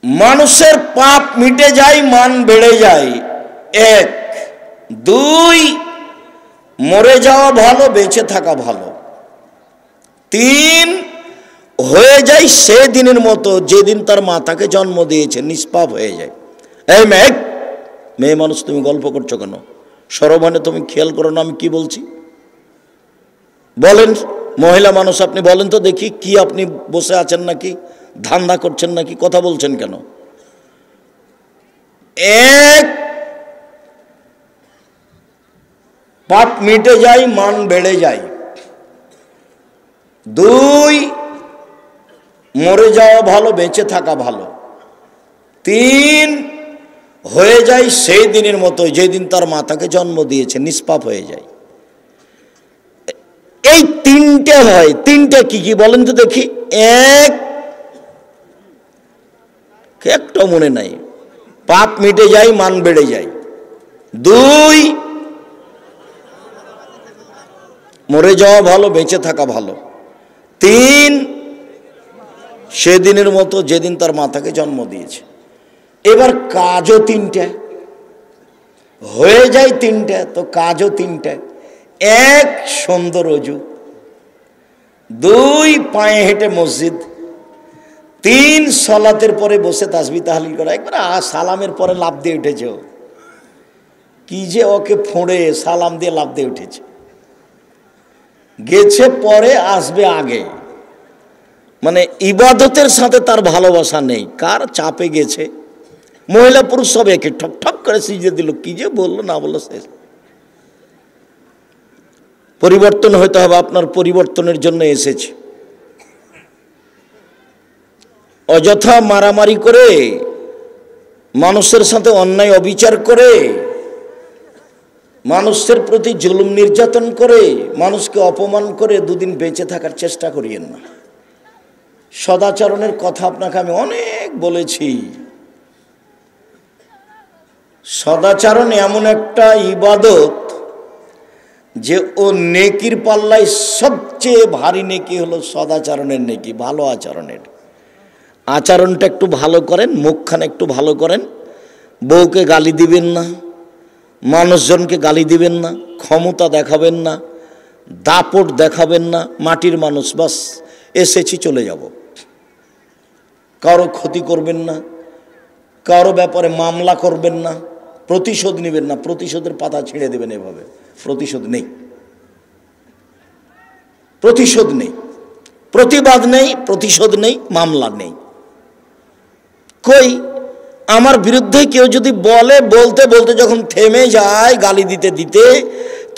মানুষের পাপ মিটে যায়, মান বেড়ে যায়। এক। দুই, মরে যাওয়া ভালো, বেঁচে থাকা ভালো। তিন, হয়ে যায় সেদিনের মতো যেদিন তার মাতাকে জন্ম দিয়েছে, নিষ্পাপ হয়ে যায়। এই মেয়ে মানুষ, তুমি গল্প করছো কেন? সরমানে তুমি খেয়াল করো না আমি কি বলছি? বলেন, মহিলা মানুষ আপনি বলেন তো দেখি, কি আপনি বসে আছেন নাকি, ধান্দা করছেন নাকি, কথা বলছেন কেন? এক, পাপ মিটে যায়, মান বেড়ে যায়। দুই, মরে যাওয়া ভালো, বেঁচে থাকা ভালো। তিন, হয়ে যায় সেই দিনের মতো যেদিন তার মাতাকে জন্ম দিয়েছে, নিষ্পাপ হয়ে যায়। এই তিনটে হয়। তিনটে কি কি বলেন তো দেখি? এক, একটা মনে নাই, পাপ মিটে যায়, মান বেড়ে যায়। দুই, মরে যাওয়া ভালো, বেঁচে থাকা ভালো। তিন, সেদিনের মতো যেদিন তার মাতাকে জন্ম দিয়েছে। এবার কাজও তিনটা, হয়ে যায় তিনটা, তো কাজও তিনটা। এক, সুন্দর অজু। দুই, পায়ে হেঁটে মসজিদ। তিন, সালাতের পরে বসে তাসবিহ তাহলিল করা। একবার সালামের পরে লাফ দিয়ে উঠেছে, কি যে ওকে ফোঁড়ে সালাম দিয়ে লাফ দিয়ে উঠেছে। গেছে পরে, আসবে আগে। মানে ইবাদতের সাথে তার ভালোবাসা নেই। কার চাপে গেছে, মহিলা পুরুষ সব একে ঠক ঠক করে সিজদে দিল, কি যে বললো না বললো শেষ। পরিবর্তন হতে হবে, আপনার পরিবর্তনের জন্য এসেছে। অযথা মারামারি করে, মানুষের সাথে অন্যায় অবিচার করে, মানুষের প্রতি জুলুম নির্যাতন করে, মানুষকে অপমান করে দুদিন বেঁচে থাকার চেষ্টা করিয়েন না। সদাচরণের কথা আপনাকে আমি অনেক বলেছি। সদাচরণ এমন একটা ইবাদত যে ও নেকির পাল্লায় সবচেয়ে ভারী নেকি হলো সদাচরণের নেকি, ভালো আচরণের। আচরণটা একটু ভালো করেন, মুখখানে একটু ভালো করেন, বউকে গালি দিবেন না, মানুষজনকে গালি দিবেন না, ক্ষমতা দেখাবেন না, দাপট দেখাবেন না। মাটির মানুষ, বাস এসেছি চলে যাব। কারো ক্ষতি করবেন না, কারো ব্যাপারে মামলা করবেন না, প্রতিশোধ নেবেন না, প্রতিশোধের পাতা ছিঁড়ে দেবেন। এভাবে প্রতিশোধ নেই, প্রতিশোধ নেই, প্রতিবাদ নেই, প্রতিশোধ নেই, মামলা নেই। কই আমার বিরুদ্ধে কেউ যদি বলে, বলতে বলতে যখন থেমে যায় গালি দিতে দিতে,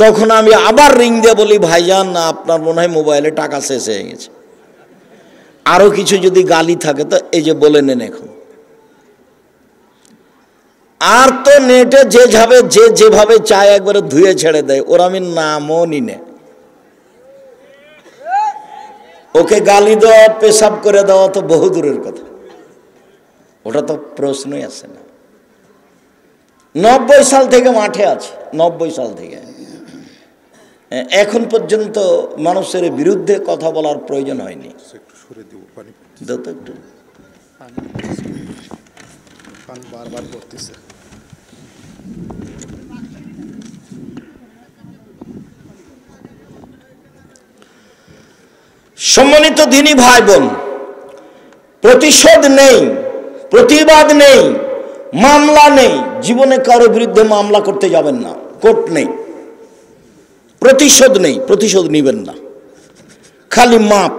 তখন আমি আবার রিং দিয়ে বলি, ভাইজান না আপনার মনে হয় মোবাইলে টাকা শেষ হয়ে গেছে। আরো কিছু যদি গালি থাকে তো এই যে বলে নেন এখন। আর তো নেটে যে যেভাবে চায় একবারে ধুয়ে ছেড়ে দেয়, ওর আমি নামও নি না। ওকে গালি দেওয়া, পেশাব করে দেওয়া তো বহু দূরের কথা, ওটা তো প্রশ্নই আসে না। 90 সাল থেকে মাঠে আছে, 90 সাল থেকে এখন পর্যন্ত মানুষের বিরুদ্ধে কথা বলার প্রয়োজন হয়নি। বারবার করতেছে। সম্মানিত দিনী ভাই বোন, প্রতিশোধ নেই, প্রতিবাদ নেই, মামলা নেই। জীবনে কারো বিরুদ্ধে মামলা করতে যাবেন না, কোর্ট নেই। প্রতিশোধ নেই, প্রতিশোধ নিবেন না, খালি মাপ।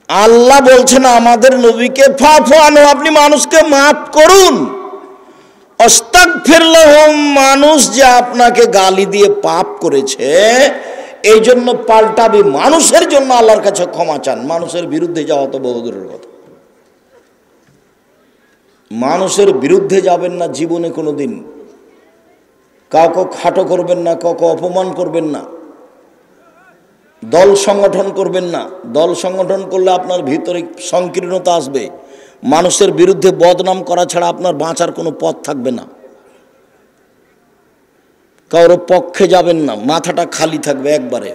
আল্লাহ বলছেন আমাদের নবীকে, ফাফু আনহু, আপনি মানুষকে মাফ করুন। আস্তাগফিরুল্লাহ, মানুষ যে আপনাকে গালি দিয়ে পাপ করেছে এই জন্য পাল্টাবে, মানুষের জন্য আল্লাহর কাছে ক্ষমা চান। মানুষের বিরুদ্ধে যাওয়া তো বহু দূরের কথা। মানুষের বিরুদ্ধে যাবেন না জীবনে কোনোদিন। কাউকে খাটো করবেন না, কাউকে অপমান করবেন না, দল সংগঠন করবেন না। দল সংগঠন করলে আপনার ভিতরে সংকীর্ণতা আসবে। মানুষের বিরুদ্ধে বদনাম করা ছাড়া আপনার বাঁচার কোনো পথ থাকবে না। কারোর পক্ষে যাবেন না, মাথাটা খালি থাকবে, একবারে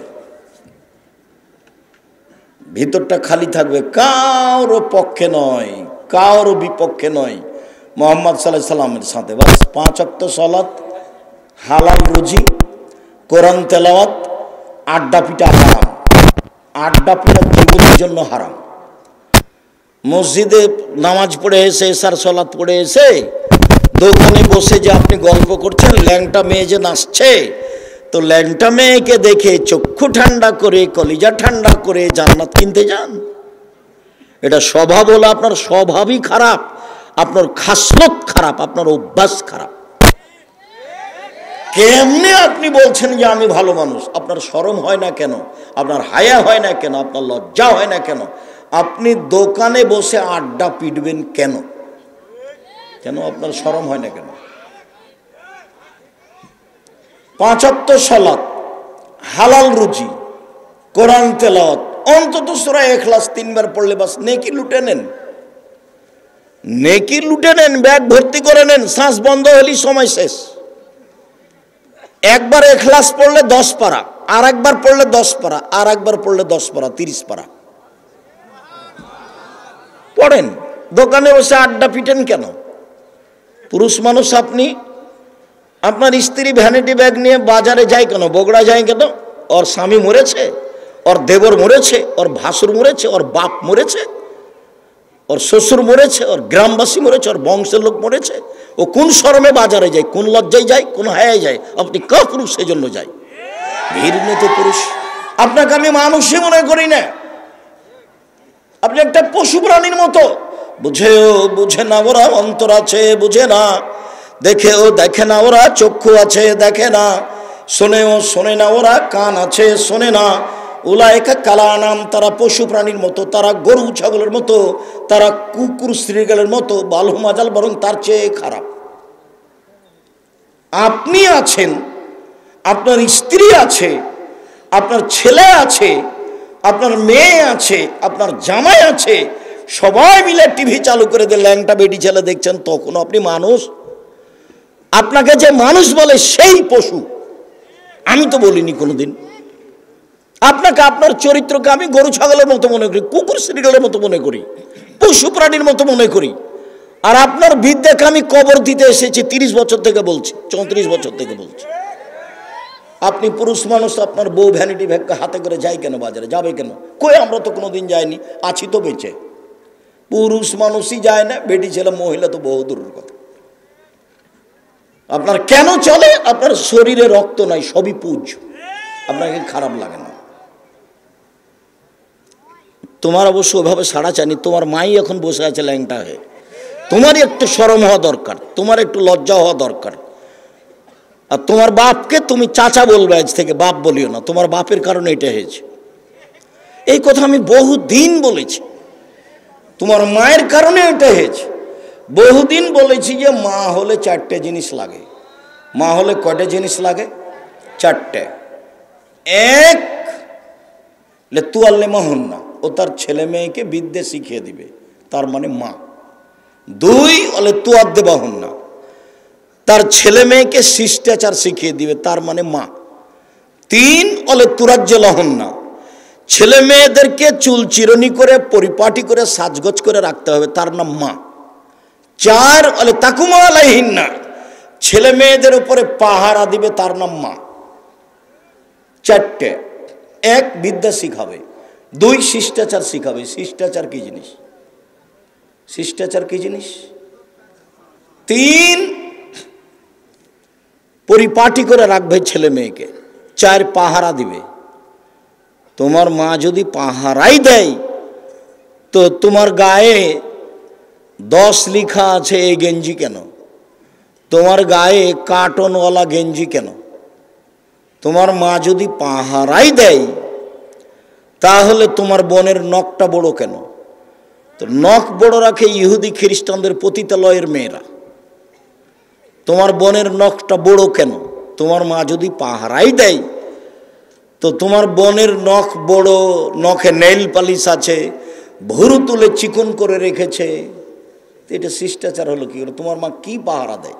ভিতরটা খালি থাকবে, কারো পক্ষে নয়, কারো বিপক্ষে নয়, মুহাম্মদ সাল্লাল্লাহু আলাইহি সাল্লামের সাথে। বাস 5 ওয়াক্ত সালাত, হালাল রুজি, কোরআন তেলাওয়াত, আড্ডা পিটা হারাম। আড্ডা পিটা জীবনের জন্য হারাম। মসজিদে নামাজ পড়ে এসে, এশার সালাত পড়ে এসে দোকানে বসে যে আপনি গল্প করছেন, ল্যাংটা মেয়ে যে নাচছে, তো ল্যাংটা মেয়েকে দেখে চক্ষু ঠান্ডা করে, কলিজা ঠান্ডা করে জান্নাত কিনতে যান? এটা স্বভাব হলো আপনার স্বভাবই খারাপ, আপনার খাসলত খারাপ, আপনার অভ্যাস খারাপ। কেমনে আপনি বলছেন যে আমি ভালো মানুষ? আপনার শরম হয় না কেন? আপনার হায়া হয় না কেন? আপনার লজ্জা হয় না কেন? আপনি দোকানে বসে আড্ডা পিটবেন কেন? কেন আপনার শরম হয় না কেন? 5 ওয়াক্ত সালাত, হালাল রুজি, কোরআন তেলাওয়াত, অন্তত সূরা ইখলাস 3 বার পড়লে বাস নেকি লুটে নেন। নেকি লুটে নেন, ব্যাগ ভর্তি করে নেন, শ্বাস বন্ধ হলেই সময় শেষ। একবার ইখলাস পড়লে 10 পারা, আর একবার পড়লে 10 পারা, আর একবার পড়লে 10 পারা, 30 পারা পড়েন। দোকানে বসে আড্ডা পিটেন কেন? পুরুষ মানুষ আপনি, আপনার স্ত্রী ভ্যানিটি ব্যাগ নিয়ে বাজারে যায় কেন? বগুড়া যায় কেন? ওর স্বামী মরেছে, ওর দেবর মরেছে, ওর ভাসুর মরেছে, ওর বাপ মরেছে, ওর শ্বশুর মরেছে, ওর গ্রামবাসী মরেছে, ওর বংশের লোক মরেছে। ও কোন শরমে বাজারে যায়? কোন লজ্জায় যায়? কোন হায়ায় যায়? আপনি কাপুরুষ, সেজন্য যায়। ঘৃণিত পুরুষ। আপনাকে আমি মানুষই মনে করি না, আপনি একটা পশু প্রাণীর মতো। বুঝেও বুঝে না ওরা, অন্তর আছে বুঝে না, দেখেও দেখে না ওরা, চক্ষু আছে দেখে না, শোনেও শোনে না ওরা, কান আছে শোনে না। উলাইকা কালানাম, তারা পশু প্রাণীর মতো, তারা গরু ছাগলের মতো, তারা কুকুর শ্রীগালের মতো, বালহুম আযাল, বরং তার চেয়ে খারাপ। আপনি আছেন, আপনার স্ত্রী আছে, আপনার ছেলে আছে, আপনার মেয়ে আছে, আপনার জামাই আছে, সবাই মিলে টিভি চালু করে দিয়ে ল্যাংটা বেটি ছেলে দেখছেন, তখন আপনি মানুষ? আপনাকে যে মানুষ বলে সেই পশু। আমি তো বলিনি কোনোদিন। আপনাকে, আপনার চরিত্রকে আমি গরু ছাগলের মতো মনে করি, কুকুর শ্রীগালের মতো মনে করি, পশু প্রাণীর মতো মনে করি। আর আপনার বিদ্যাকে আমি কবর দিতে এসেছি 30 বছর থেকে বলছি, 34 বছর থেকে বলছি। আপনি পুরুষ মানুষ, আপনার বউ ভ্যানিটি ব্যাগ হাতে করে যায় কেন বাজারে? যাবে কেন? কই, আমরা তো কোনোদিন যাইনি, আছি তো বেঁচে। পুরুষ মানুষই যায় না, বেটি ছেলে মহিলা তো বহু দূরের কথা। আপনার কেন চলে? আপনার শরীরে রক্ত নাই, সবই পুজ। আপনাকে খারাপ লাগে না? তোমার অবশ্য ওভাবে সাড়া চায়নি, তোমার মাই এখন বসে আছে ল্যাংটা হয়ে। তোমারই একটু শরম হওয়া দরকার, তোমার একটু লজ্জা হওয়া দরকার। আর তোমার বাপকে তুমি চাচা বলবে আজ থেকে, বাপ বলিও না। তোমার বাপের কারণে এটা হয়েছে। এই কথা আমি বহুদিন বলেছি। তোমার মায়ের কারণে এটা হয়েছে। বহুদিন বলেছি যে মা হলে 4টে জিনিস লাগে। মা হলে কয়টা জিনিস লাগে? 4টে। এক, লেতুয়াল্লে মাহুন্না, ও তার ছেলে মেয়েকে বিদ্যে শিখিয়ে দিবে, তার মানে মা। 2, অলে তুয়াদ্দে বাহুন্না, তার ছেলে মেয়েকে শিষ্টাচার শিখিয়ে দিবে, তার মানে মা। 3, অলে তুরাজ্য লাহুন্না, ছেলে মেয়েদেরকে চুল চিরনি করে পরিপাটি করে সাজগোজ করে রাখতে হবে, তার নাম মা। 4, অলে তাকুমা আলাইহিন্না, ছেলে মেয়েদের উপরে পাহারা দিবে, তার নাম মা। 4টে। 1, বিদ্যা শিখাবে। 2, শিষ্টাচার শিখাবে। শিষ্টাচার কি জিনিস? শিষ্টাচার কি জিনিস? 3, পরিপাটি করে রাখবে ছেলে মেয়েকে। 4, পাহারা দিবে। তোমার মা যদি পাহারাই দেয়, তো তোমার গায়ে 10 লেখা আছে এই গেঞ্জি কেন? তোমার গায়ে কার্টনওয়ালা গেঞ্জি কেন? তোমার মা যদি পাহারাই দেয়, তাহলে তোমার বোনের নখটা বড় কেন? তো নখ বড় রাখে ইহুদি খ্রিস্টানদের পতিতালয়ের মেয়েরা। তোমার বোনের নখটা বড় কেন? তোমার মা যদি পাহারাই দেয়, তো তোমার বোনের নখ বড়, নখে নেইল পালিশ আছে, ভুরু তুলে চিকন করে রেখেছে, এটা শিষ্টাচার হলো কি করে? তোমার মা কি পাহারা দেয়?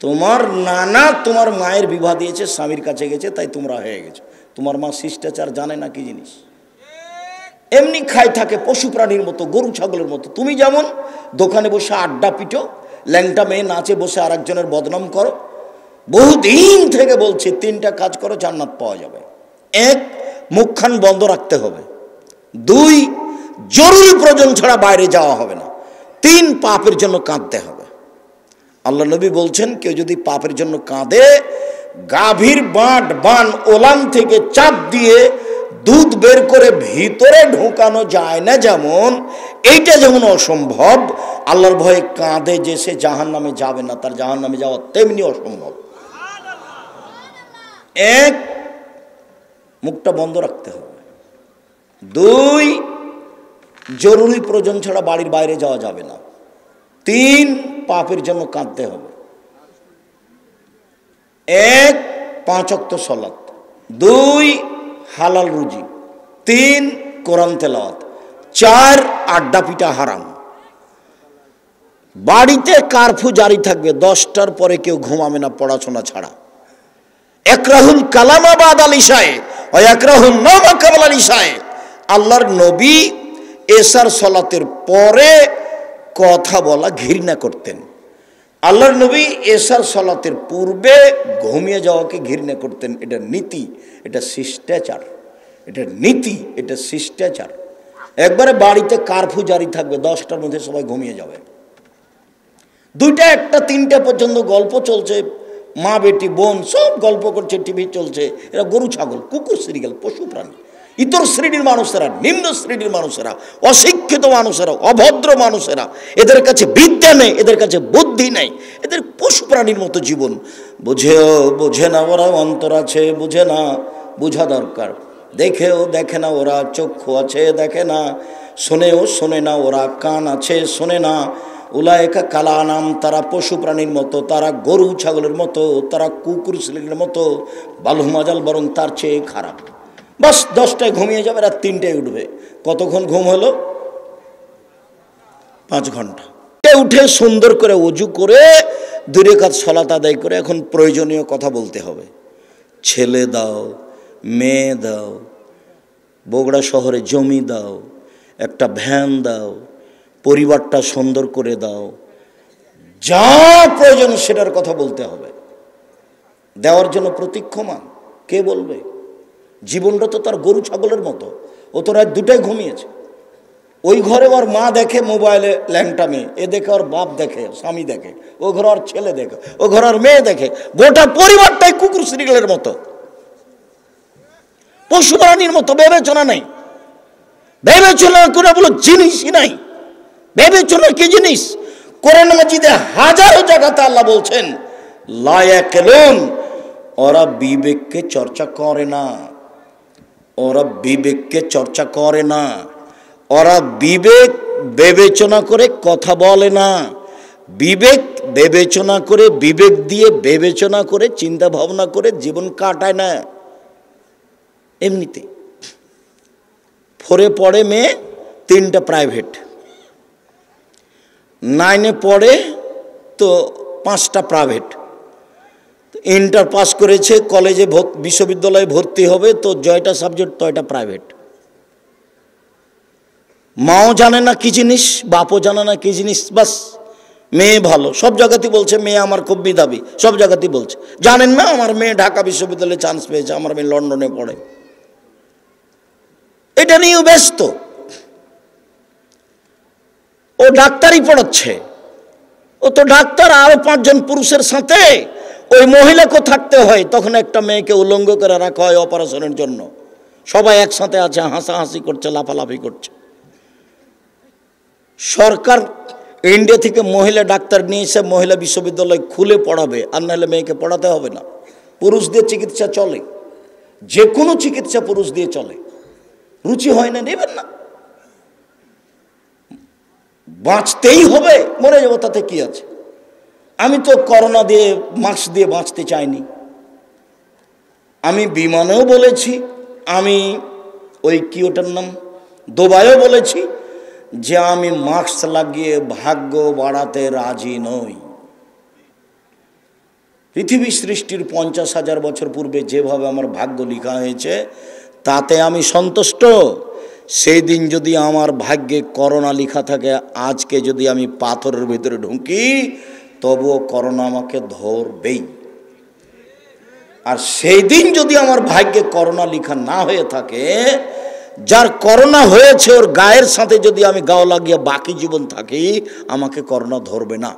তোমার নানা তোমার মায়ের বিবাহ দিয়েছে, স্বামীর কাছে গেছে, তাই তোমরা হয়ে গেছো। তোমার মা শিষ্টাচার জানে না কি জিনিস? এমনি খাই থাকে পশু প্রাণীর মতো, গরু ছাগলের মতো। তুমি যেমন দোকানে বসে আড্ডা পিটো, ল্যাংটা মেয়ে নাচে বসে আরেকজনের বদনাম করো। বহুদিন থেকে বলছি 3টা কাজ করো, জান্নাত পাওয়া যাবে। 1, মুখখান বন্ধ রাখতে হবে। 2, জরুরি প্রয়োজন ছাড়া বাইরে যাওয়া হবে না। 3, পাপের জন্য কাঁদতে হবে। আল্লাহ নবী বলছেন, কেউ যদি পাপের জন্য কাঁদে, গাভীর বান ওলান থেকে চাপ দিয়ে দুধ বের করে ভিতরে ঢোকানো যায় না, যেমন এইটা যেমন অসম্ভব, আল্লাহর ভয়ে কাঁদে যে সে জাহান্নামে যাবে না, তার জাহান্নামে যাওয়া তেমনি অসম্ভব। 1, মুখটা বন্ধ রাখতে হবে। 2, জরুরি প্রয়োজন ছাড়া বাড়ির বাইরে যাওয়া যাবে না। 3, পাপের জন্য কাঁদতে হবে। 1, 5 ওয়াক্ত সালাত। 2, হালাল রুজি। 3, কোরআন তেলাওয়াত। 4, আড্ডা পিটা হারাম। বাড়িতে কারফিউ জারি থাকবে, 10টার পরে কেউ ঘুমাবে না পড়াশোনা ছাড়া। একরাহুল কালামা বাদাল ইশায়ে ওয়া একরাহুন নামা কাবলাল ইশায়ে। আল্লাহর নবী এশার সালাতের পরে কথা বলা ঘৃণা করতেন। আল্লাহর নবী এশার সালাতের পূর্বে ঘুমিয়ে যাওয়াকে ঘৃণা করতেন। এটা নীতি, এটা শিষ্টাচার, এটা নীতি, এটা শিষ্টাচার। একবারে বাড়িতে কারফিউ জারি থাকবে, 10টার মধ্যে সবাই ঘুমিয়ে যাবে। 2টা, 1টা, 3টা পর্যন্ত গল্প চলছে, মা বেটি বোন সব গল্প করছে, টিভি চলছে। এরা গরু ছাগল কুকুর সিরিয়াল পশু প্রাণী। ইতর শ্রেণীর মানুষেরা, নিম্ন শ্রেণীর মানুষেরা, অশিক্ষিত মানুষেরা, অভদ্র মানুষেরা, এদের কাছে বিদ্যা নেই, এদের কাছে বুদ্ধি নেই, এদের পশু প্রাণীর মতো জীবন। বোঝে না ওরা, অন্তর আছে বুঝে না, বোঝা দরকার। দেখেও দেখে না ওরা, চক্ষু আছে দেখে না, শোনেও শোনে না ওরা, কান আছে শোনে না। উলায়েকা কালা নাম, তারা পশু প্রাণীর মতো, তারা গরু ছাগলের মতো, তারা কুকুর শিলের মতো, বালুমাজাল বরং তার চেয়ে খারাপ। বাস 10টায় ঘুমিয়ে যাবে, রাত 3টায় উঠবে। কতক্ষণ ঘুম হলো? 5 ঘন্টা। উঠে সুন্দর করে ওযু করে 2 রাকাত সালাত আদায় করে এখন প্রয়োজনীয় কথা বলতে হবে। ছেলে দাও, মেয়ে দাও, বগুড়া শহরে জমি দাও, একটা ভ্যান দাও, পরিবারটা সুন্দর করে দাও, যা প্রয়োজন সেটার কথা বলতে হবে। দেওয়ার জন্য প্রতীক্ষমান কে বলবে? জীবনটা তো তার গরু ছাগলের মতো। ও তো রাত 2টায় ঘুমিয়েছে। ওই ঘরে ওর মা দেখে মোবাইলে ল্যাংটা মেয়ে, এ দেখে ওর বাপ দেখে, স্বামী দেখে, ও ঘরে ওর ছেলে দেখে, ও ঘরে ওর মেয়ে দেখে, গোটা পরিবারটাই কুকুর সিরিয়ালের মতো, পশু প্রাণীর মতো। বিবেচনা নেই, বিবেচনা করে বলো জিনিসই নাই। বিবেচনা কি জিনিস? কোরআন মাজিদে হাজারো জায়গাতে আল্লাহ বলছেন লা ইয়াকিলুন, ওরা বিবেককে চর্চা করে না, ওরা বিবেককে চর্চা করে না, ওরা বিবেক বিবেচনা করে কথা বলে না, বিবেক বিবেচনা করে, বিবেক দিয়ে বিবেচনা করে, চিন্তা ভাবনা করে জীবন কাটায় না। এমনিতে 4-এ পড়ে মেয়ে, 3টা প্রাইভেট, 9-এ পড়ে তো 5টা প্রাইভেট, ইন্টার পাস করেছে, কলেজে বিশ্ববিদ্যালয়ে ভর্তি হবে তো 6টা সাবজেক্ট, 6টা প্রাইভেট। মাও জানে না কি জিনিস, বাপও জানে না কি জিনিস। বাস মেয়ে ভালো, সব জায়গাতেই বলছে মেয়ে আমার খুব মেধাবী, সব জায়গাতেই বলছে। জানেন না আমার মেয়ে ঢাকা বিশ্ববিদ্যালয়ে চান্স পেয়েছে, আমার মেয়ে লন্ডনে পড়ে। এটা নিয়েও ব্যস্ত। ও ডাক্তারি পড়াচ্ছে, ও তো ডাক্তার, আরো 5 জন পুরুষের সাথে ওই মহিলাকেও থাকতে হয়। তখন একটা মেয়েকে উলঙ্গ করে রাখা হয় অপারেশনের জন্য। সবাই একসাথে আছে, হাসাহাসি করছে, লাফালাফি করছে। সরকার ইন্ডিয়া থেকে মহিলা ডাক্তার নিয়ে এসে মহিলা বিশ্ববিদ্যালয় খুলে পড়াবে, আর নাহলে মেয়েকে পড়াতে হবে না। পুরুষ দিয়ে চিকিৎসা চলে, যে কোনো চিকিৎসা পুরুষ দিয়ে চলে। রুচি হয় না, নেবেন না। বাঁচতেই হবে, মরে যাবো তাতে কি আছে। আমি তো করোনা দিয়ে মাস্ক দিয়ে বাঁচতে চাইনি। আমি বিমানেও বলেছি, আমি ওই কি ওটার নাম দুবাইও বলেছি যে আমি মাস্ক লাগিয়ে ভাগ্য বাড়াতে রাজি নই। পৃথিবী সৃষ্টির 50,000 বছর পূর্বে যেভাবে আমার ভাগ্য লেখা হয়েছে তাতে আমি সন্তুষ্ট। সেই দিন যদি আমার ভাগ্যে করোনা লেখা থাকে, আজকে যদি আমি পাথরের ভিতরে ঢুকি তবুও করোনা আমাকে ধরবেই। আর সেই দিন যদি আমার ভাগ্যে করোনা লেখা না হয়ে থাকে, যার করোনা হয়েছে ওর গায়ের সাথে যদি আমি গাও লাগিয়ে বাকি জীবন থাকি, আমাকে করোনা ধরবে না।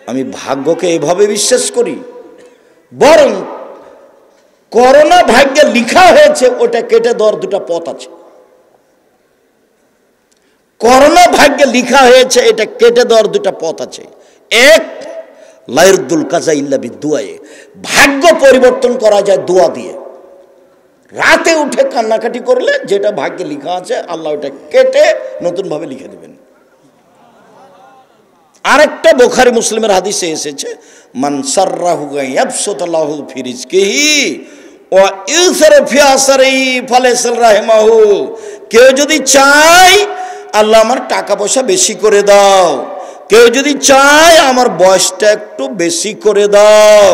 আমি ভাগ্যকে এভাবে বিশ্বাস করি। বরং করোনা ভাগ্যে লেখা হয়েছে, ওটা কেটে দেওয়ার দুটা পথ আছে। করোনা ভাগ্যে লেখা হয়েছে, এটা কেটে দেওয়ার দুটা পথ আছে। এক, লাইরদুল কাজা ইল্লা বিদুয়ায়ে, ভাগ্য পরিবর্তন করা যায় দোয়া দিয়ে। রাতে উঠে কান্নাকাটি করলে যেটা ভাগ্যে লেখা আছে আল্লাহ ওটা কেটে নতুনভাবে লিখে দেবেন। আরেকটা বুখারী মুসলিমের হাদিসে এসেছে, মান সাররাহু ইয়াবসুতাল্লাহু ফি রিজকিহি ওয়া ইউসরা ফি আসরিহি ফালাইসাল রাহিমাহু, কেউ যদি চায় আল্লাহ আমার টাকা পয়সা বেশি করে দাও, কেউ যদি চায় আমার বয়সটা একটু বেশি করে দাও,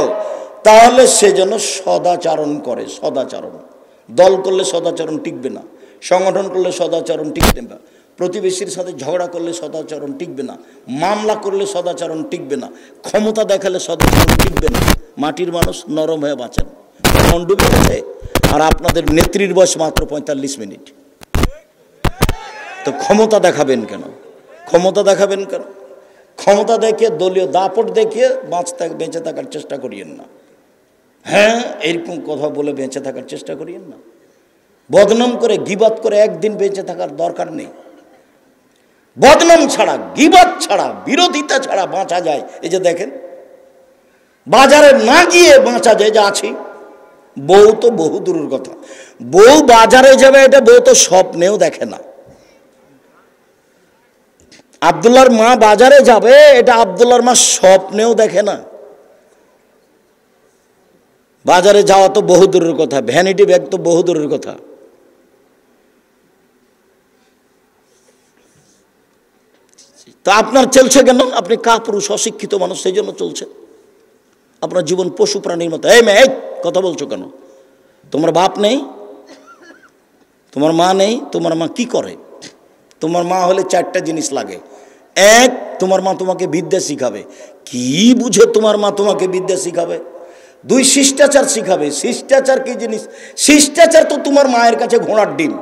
তাহলে সে যেন সদাচরণ করে। সদাচরণ, দল করলে সদাচরণ টিকবে না, সংগঠন করলে সদাচরণ টিকবে না, প্রতিবেশীর সাথে ঝগড়া করলে সদাচরণ টিকবে না, মামলা করলে সদাচরণ টিকবে না, ক্ষমতা দেখালে সদাচরণ টিকবে না। মাটির মানুষ নরম হয়ে বাঁচেন, ডুবে গেছে। আর আপনাদের নেত্রীর বয়স মাত্র 45 মিনিট, তো ক্ষমতা দেখাবেন কেন? ক্ষমতা দেখাবেন কেন? ক্ষমতা দেখিয়ে, দলীয় দাপট দেখিয়ে বেঁচে থাকার চেষ্টা করিয়েন না। হ্যাঁ, এরকম কথা বলে বেঁচে থাকার চেষ্টা করিয়েন না। বদনাম করে, গিবাত করে একদিন বেঁচে থাকার দরকার নেই। বদনাম ছাড়া, গিবাত ছাড়া, বিরোধিতা ছাড়া বাঁচা যায়। এই যে দেখেন, বাজারে না গিয়ে বাঁচা যায়, যে আছি। বউ তো বহু দূরের কথা, বউ বাজারে যাবে এটা বউ তো স্বপ্নেও দেখে না। আব্দুল্লাহর মা বাজারে যাবে এটা আব্দুল্লাহর মা স্বপ্নেও দেখে না। বাজারে যাওয়া তো বহু দূরের কথা, ভ্যানিটি ব্যাগ তো বহু দূরের কথা। তা আপনার চলছে কেন? আপনি কাপুরুষ, অশিক্ষিত মানুষ, সেই জন্য চলছে। আপনার জীবন পশু প্রাণীর মতো। এই মেয়ে, কথা বলছো কেন? তোমার বাপ নেই, তোমার মা নেই, তোমার মা কি করে? তোমার মা হলে 4টা জিনিস লাগে। এক, তোমার মা তোমাকে বিদ্যা শিখাবে। কি বুঝে তোমার মা তোমাকে বিদ্যা শিখাবে? 2, শিষ্টাচার শিখাবে। শিষ্টাচার কি জিনিস? শিষ্টাচার তো তোমার মায়ের কাছে ঘোড়ার ডিম।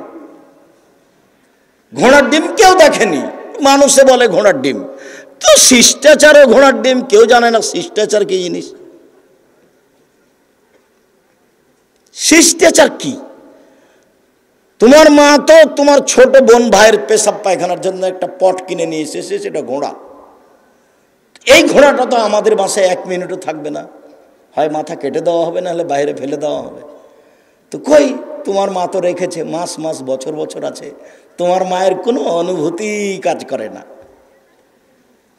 ঘোড়ার ডিম কেউ দেখেনি, মানুষে বলে ঘোড়ার ডিম, তো শিষ্টাচার ও ঘোড়ার ডিম কেউ জানে না শিষ্টাচার কি জিনিস। শিষ্টাচার কি? তোমার মা তো তোমার ছোট বোন ভাইয়ের পেশাব পায়খানার জন্য একটা পট কিনে নিয়ে এসেছে, সেটা ঘোড়া। এই ঘোড়াটা তো আমাদের বাসায় 1 মিনিটও থাকবে না, হয় মাথা কেটে দেওয়া হবে, নাহলে বাইরে ফেলে দেওয়া হবে। তো কই, তোমার মা তো রেখেছে, মাস মাস বছর বছর আছে। তোমার মায়ের কোনো অনুভূতি কাজ করে না।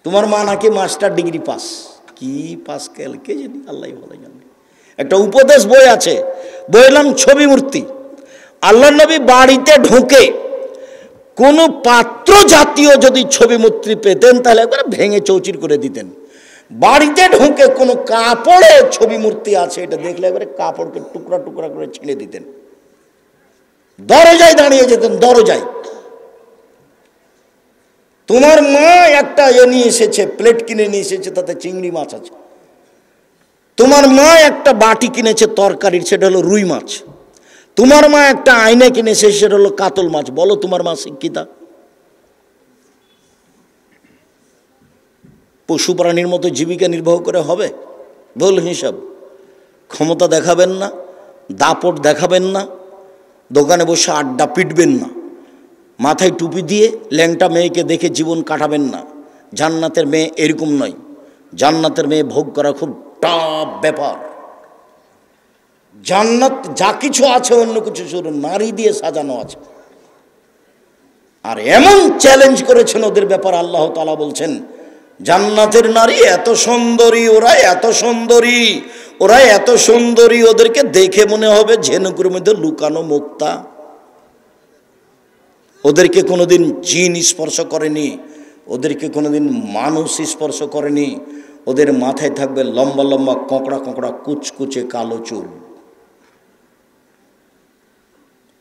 তোমার মা নাকি মাস্টার ডিগ্রি পাস, কি পাস কে জানি, আল্লাহ ভালো জানে। একটা উপদেশ বই আছে, বইয়ের নাম ছবি মূর্তি। আল্লাহ নবী বাড়িতে ঢুকে কোনো পাত্র জাতীয় যদি ছবি মূর্তি পেতেন তাহলে একবার ভেঙে চৌচির করে দিতেন। বাড়িতে ঢুকে কোনো কাপড়ে ছবি মূর্তি আছে এটা দেখলে একবারে কাপড়কে টুকরা টুকরা করে ছিঁড়ে দিতেন, দরজায় দাঁড়িয়ে যেতেন, দরজায়। তোমার মা একটা নিয়ে এসেছে, প্লেট কিনে নিয়ে এসেছে, তাতে চিংড়ি মাছ আছে। তোমার মা একটা বাটি কিনেছে তরকারির, সেটা হলো রুই মাছ। তোমার মা একটা আয়না কিনেছে, সেটা হলো কাতল মাছ। বলো, তোমার মা শিক্ষিতা? পশু প্রাণীর মতো জীবিকা নির্বাহ করে হবে? ভুল হিসাব। ক্ষমতা দেখাবেন না, দাপট দেখাবেন না, দোকানে বসে আড্ডা পিটবেন না, মাথায় টুপি দিয়ে ল্যাংটা মেয়েকে দেখে জীবন কাটাবেন না। জান্নাতের মেয়ে এরকম নয়। জান্নাতের মেয়ে ভোগ করা খুব টাফ ব্যাপার। জান্নাত যা কিছু আছে অন্য কিছু শুধু নারী দিয়ে সাজানো আছে। আর এমন চ্যালেঞ্জ করেছেন ওদের ব্যাপার, আল্লাহ তাআলা বলছেন জান্নাতের নারী এত সুন্দরী, ওরা এত সুন্দরী, ওরা এত সুন্দরী, ওদেরকে দেখে মনে হবে ঝিনুকের মধ্যে লুকানো মুক্তা। ওদেরকে কোনোদিন জিন স্পর্শ করেনি, ওদেরকে কোনোদিন মানুষ স্পর্শ করেনি। ওদের মাথায় থাকবে লম্বা লম্বা কোঁকড়া কোঁকড়া কুচকুচে কালো চুল।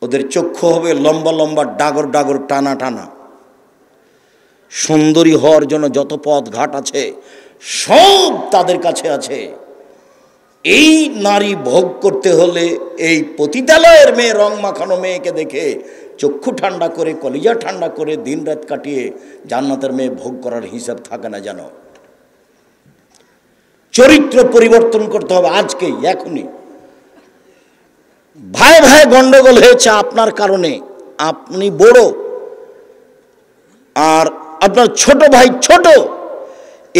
ওদের চক্ষু হবে লম্বা লম্বা, ডাগর ডাগর, টানা টানা। সুন্দরী হওয়ার জন্য যত পথ ঘাট আছে সব তাদের কাছে আছে। এই নারী ভোগ করতে হলে এই পতিতালয়ের মেয়ে, রং মাখানো মেয়েকে দেখে চক্ষু ঠান্ডা করে, কলিজা ঠান্ডা করে দিন রাত কাটিয়ে জান্নাতের মেয়ে ভোগ করার হিসাব থাকে না জানো। চরিত্র পরিবর্তন করতে হবে আজকেই, এখনই। ভাই ভাই গন্ডগোল হয়েছে আপনার কারণে, আপনি বড় আর আপনার ছোট ভাই ছোট,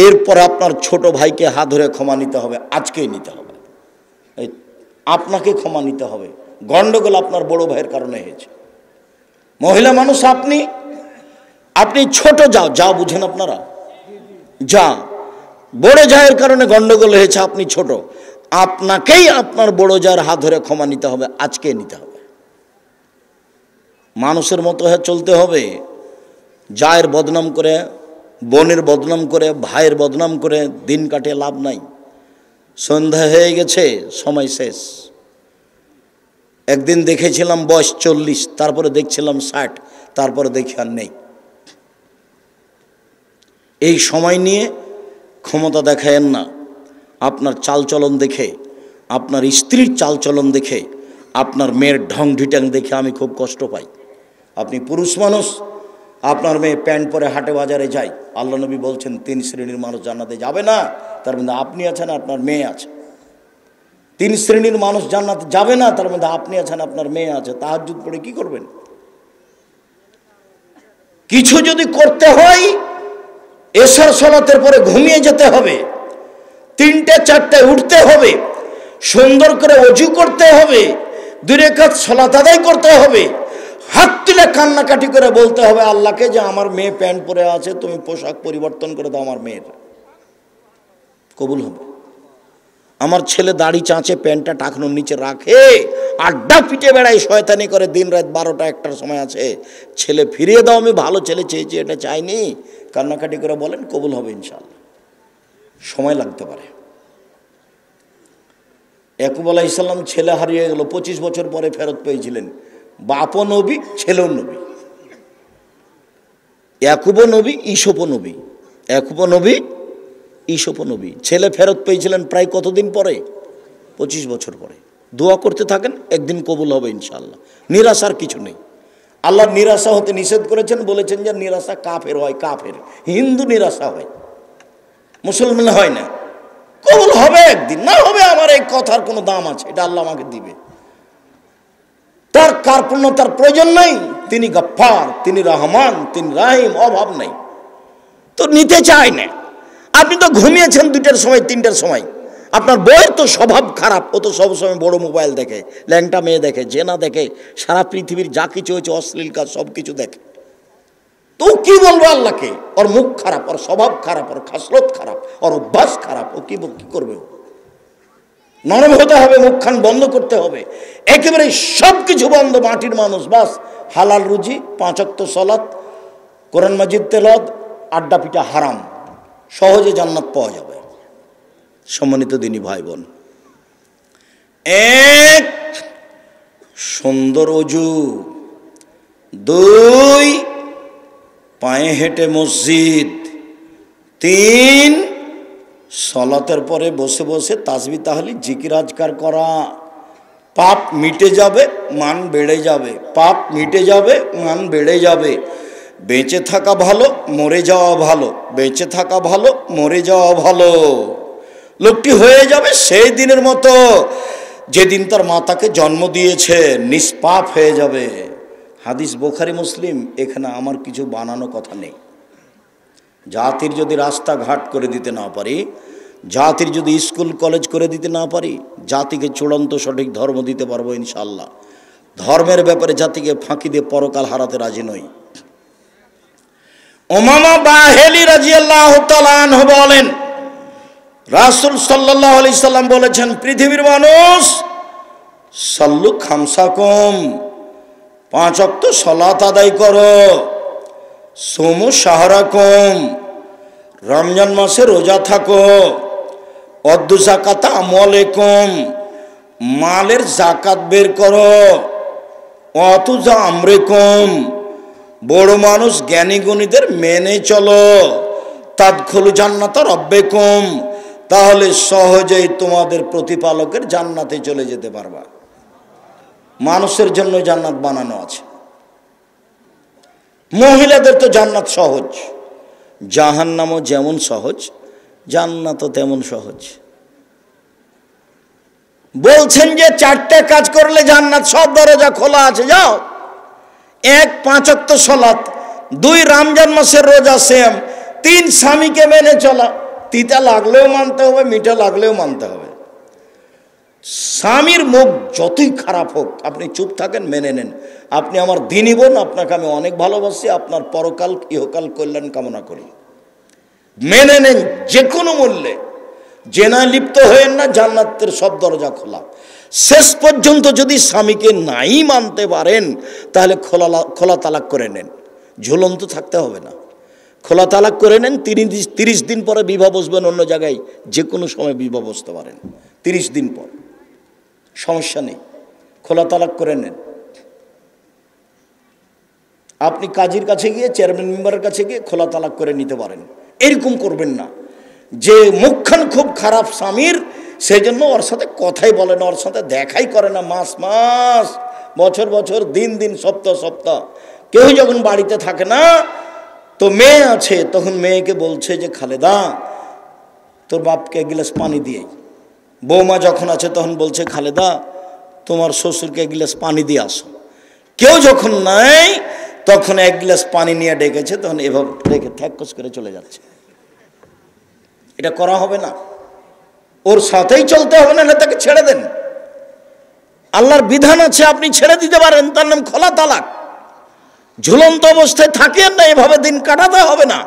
এরপর আপনার ছোট ভাইকে হাত ধরে ক্ষমা নিতে হবে, আজকেই নিতে হবে। আপনাকে ক্ষমা নিতে হবে, গন্ডগোল আপনার বড় ভাইয়ের কারণে হয়েছে। মহিলা মানুষ আপনি ছোট, যাও বুঝেন আপনারা, যা বড় জায়ের কারণে গন্ডগোল হয়েছে, আপনি ছোট, আপনাকেই আপনার বড় জায়ের হাত ধরে ক্ষমা নিতে হবে, আজকে নিতে হবে। মানুষের মতো হয়ে চলতে হবে। জায়ের বদনাম করে, বোনের বদনাম করে, ভাইয়ের বদনাম করে দিন কাটিয়ে লাভ নাই। সন্ধ্যা হয়ে গেছে, সময় শেষ। একদিন দেখেছিলাম বয়স 40, তারপরে দেখছিলাম 60, তারপরে দেখি আর নেই। এই সময় নিয়ে ক্ষমতা দেখায়েন না। আপনার চালচলন দেখে, আপনার স্ত্রীর চালচলন দেখে, আপনার মেয়ের ঢং ঢিটাং দেখে আমি খুব কষ্ট পাই। আপনি পুরুষ মানুষ, আপনার মেয়ে প্যান্ট পরে হাটে বাজারে যায়, আল্লাহ নবী বলছেন 3 শ্রেণীর মানুষ জান্নাতে যাবে না, তার মধ্যে আপনি আছেন, আপনার মেয়ে আছে। 3 শ্রেণীর মানুষ জান্নাতে যাবে না, তার মধ্যে আপনি আছেন, আপনার মেয়ে আছে। তাহাজ্জুদ পড়ে কি করবেন? কিছু যদি করতে হয় এশার সালাতের পরে ঘুমিয়ে যেতে হবে, 3টে 4টে উঠতে হবে, সুন্দর করে ওযু করতে হবে, 2 রাকাত সালাত আদায় করতে হবে, হাত তুলে কান্নাকাটি করে বলতে হবে আল্লাহকে যে আমার মেয়ে প্যান্ট পরে আছে, তুমি পোশাক পরিবর্তন করে দাও, আমার মেয়ের কবুল হবে। আমার ছেলে দাড়ি চাঁচে, প্যান্টটা টাকনোর নিচে রাখে, আড্ডা পিটে বেড়ায়, শয়তানি করে দিন রাত 12টা 1টার সময় আছে, ছেলে ফিরিয়ে দাও, আমি ভালো ছেলে চেয়েছি, এটা চাইনি, কান্নাকাটি করে বলেন, কবুল হবে ইনশাআল্লাহ। সময় লাগতে পারে। ইয়াকুব আলাইহিস সালাম ছেলে হারিয়ে গেল, 25 বছর পরে ফেরত পেয়েছিলেন। বাপও নবী, ছেলেও নবী। ইয়াকুবও নবী, ঈসুফও নবী। ইয়াকুবও নবী, ঈসুফও নবী। ছেলে ফেরত পেয়েছিলেন প্রায় কতদিন পরে? 25 বছর পরে। দোয়া করতে থাকেন, একদিন কবুল হবে ইনশাআল্লাহ। নিরাশার কিছু নেই। আল্লাহ নিরাশা হতে নিষেধ করেছেন, বলেছেন যে নিরাশা কাফের হয়, কাফের হিন্দু নিরাশা হয়, মুসলমান হয় না। কবুল হবে একদিন, না হবে আমার এই কথার কোনো দাম আছে, এটা আল্লাহ আমাকে দিবে। তার কার্পণ্যতার প্রয়োজন নাই, তিনি গফফার, তিনি রহমান, তিনি রাহিম, অভাব নাই। তো নিতে চায় না। আপনি তো ঘুমিয়েছেন 2টার সময়, 3টার সময়। আপনার বউয়ের তো স্বভাব খারাপ, ও তো সবসময় বড় মোবাইল দেখে, ল্যাংটা মেয়ে দেখে, জেনা দেখে, সারা পৃথিবীর যা কিছু হয়েছে অশ্লীল কাজ সব কিছু দেখে। তো কি বলবো আল্লাহকে? ওর মুখ খারাপ, ওর স্বভাব খারাপ, ওর খাসলত খারাপ, ওর অভ্যাস খারাপ, ও কি করবে? নরম হতে হবে, মুখখান বন্ধ করতে হবে, একেবারে সব কিছু বন্ধ। মাটির মানুষ, বাস হালাল রুজি, 5 ওয়াক্ত সালাত, কোরআন মাজিদ তেলাওয়াত, আড্ডা পিটা হারাম, সহজে জান্নাত পাওয়া যাবে। সম্মানিত দিনী ভাই বোন, 1 সুন্দর ওযু, 2 পায়ে হেঁটে মসজিদ, 3 সালাতের পরে বসে বসে তাসবিহ তাহলিল জিকির আজকার করা। পাপ মিটে যাবে, মান বেড়ে যাবে, পাপ মিটে যাবে, মান বেড়ে যাবে। বেঁচে থাকা ভালো, মরে যাওয়া ভালো, বেঁচে থাকা ভালো, মরে যাওয়া ভালো। লোকটি হয়ে যাবে সেই দিনের মতো যেদিন তার মাতাকে জন্ম দিয়েছে, নিষ্পাপ হয়ে যাবে। হাদিস বুখারী মুসলিম, এখানে আমার কিছু বানানো কথা নেই। জাতির যদি রাস্তাঘাট করে দিতে না পারি, জাতির যদি স্কুল কলেজ করে দিতে না পারি, জাতিকে চূড়ান্ত সঠিক ধর্ম দিতে পারবো ইনশাআল্লাহ। ধর্মের ব্যাপারে জাতিকে ফাঁকি দিয়ে পরকাল হারাতে রাজি নই। উমামা বাহেলি রাদিয়াল্লাহু তাআলা আনহু বলেন, রাসূল সাল্লাল্লাহু আলাইহি সাল্লাম বলেছেন, পৃথিবীর মানুষ সাল্লু খামসাকুম, 5 ওয়াক্ত সালাত আদায় করো, সুমু শাহরাকুম, রমজান মাসে রোজা থাকো, অদ্দু যাকাতা আমওয়ালিকুম, মালের যাকাত বের করো, অতুজা আমরে কম, বড় মানুষ জ্ঞানী গুণীদের মেনে চলো, তাদখুলু জান্নাতা রাব্বিকুম, তাহলে সহজেই তোমাদের প্রতিপালকের জান্নাতে চলে যেতে পারবা। মানুষের জন্য জান্নাত বানানো আছে, মহিলাদের তো জান্নাত সহজ, জাহান্নামও যেমন সহজ জান্নাতও তেমন সহজ। বলছেন যে 4টে কাজ করলে জান্নাত, সব দরজা খোলা আছে, যাও। 1 5 ওয়াক্ত সালাত, 2 রমজান মাসের রোজা, সেম। 3 স্বামীকে মেনে চলা, তিতা লাগলেও মানতে হবে, মিঠা লাগলেও মানতে হবে। স্বামীর মুখ যতই খারাপ হোক আপনি চুপ থাকেন, মেনে নেন। আপনি আমার দিনী বোন, আপনাকে আমি অনেক ভালোবাসি, আপনার পরকাল ইহকাল কল্যাণ কামনা করি, মেনে নেন যে কোনো মূল্যে। জেনায় লিপ্ত হয়েন না, জান্নাতের সব দরজা খোলা। শেষ পর্যন্ত যদি স্বামীকে নাই মানতে পারেন তাহলে খোলা তালাক করে নেন, ঝুলন্ত থাকতে হবে না, খোলা তালাক করে নেন। 30 দিন পরে বিবাহ বসবেন অন্য জায়গায়, যে কোনো সময় বিবাহ বসতে পারেন 30 দিন পর, সমস্যা নেই, খোলা তালাক করে নেন। আপনি কাজীর কাছে গিয়ে, চেয়ারম্যান মেম্বারের কাছে গিয়ে খোলা তালাক করে নিতে পারেন। এরকম করবেন না যে মুখখান খুব খারাপ স্বামীর, সেই জন্য ওর সাথে কথাই বলে না, ওর সাথে দেখাই করে না, মাস মাস, বছর বছর, দিন দিন, সপ্তাহ সপ্তাহ। কেউ যখন বাড়িতে থাকে না, তো মেয়ে আছে, তখন মেয়েকে বলছে যে খালেদা তোর বাপকে 1 গ্লাস পানি দিয়ে। বৌমা যখন আছে তখন বলছে খালেদা তোমার শ্বশুরকে 1 গ্লাস পানি দিয়ে আসো। কেউ যখন নাই তখন 1 গ্লাস পানি নিয়ে ডেকেছে, তখন এভাবে রেখে ঠ্যাকস করে চলে যাচ্ছে। এটা করা হবে না, ওর সাথেই চলতে হবে, না তাকে ছেড়ে দেন। আল্লাহর বিধান আছে, আপনি ছেড়ে দিতে পারেন, তার নাম খোলা তালাক। ঝুলন্ত অবস্থায় থাকেন না, এভাবে দিন কাটাতে হবে না।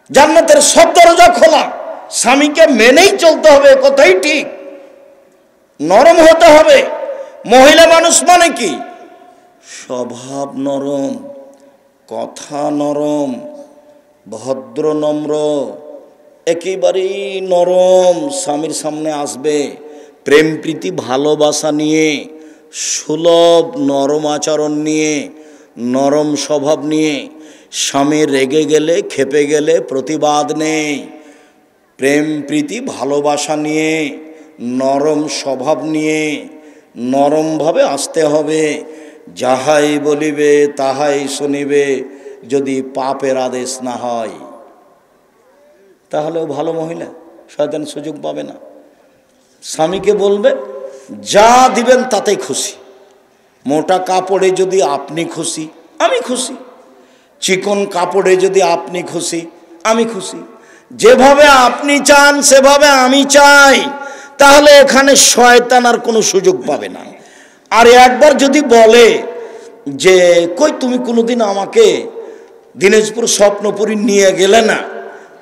জান্নাতের সব দরজা খোলা, স্বামীকে মেনেই চলতে হবে, কথাই ঠিক। নরম হতে হবে। মহিলা মানুষ মানে কি? স্বভাব নরম, কথা নরম, ভদ্র নম্র, একেবারেই নরম। স্বামীর সামনে আসবে প্রেম প্রীতি ভালোবাসা নিয়ে, সুলভ নরম আচরণ নিয়ে, নরম স্বভাব নিয়ে। স্বামী রেগে গেলে, খেপে গেলে প্রতিবাদ নেই, প্রেম প্রীতি ভালোবাসা নিয়ে, নরম স্বভাব নিয়ে, নরমভাবে আসতে হবে। যাহাই বলিবে তাহাই শুনিবে, যদি পাপের আদেশ না হয়। তাহলেও ভালো মহিলা, শয়তান সুযোগ পাবে না। স্বামীকে বলবে যা দিবেন তাতেই খুশি। মোটা কাপড়ে যদি আপনি খুশি, আমি খুশি। চিকন কাপড়ে যদি আপনি খুশি, আমি খুশি। যেভাবে আপনি চান সেভাবে আমি চাই, তাহলে এখানে শয়তান আর কোনো সুযোগ পাবে না। আর একবার যদি বলে যে কই তুমি কোনোদিন আমাকে দিনাজপুর স্বপ্নপুরী নিয়ে গেলে না,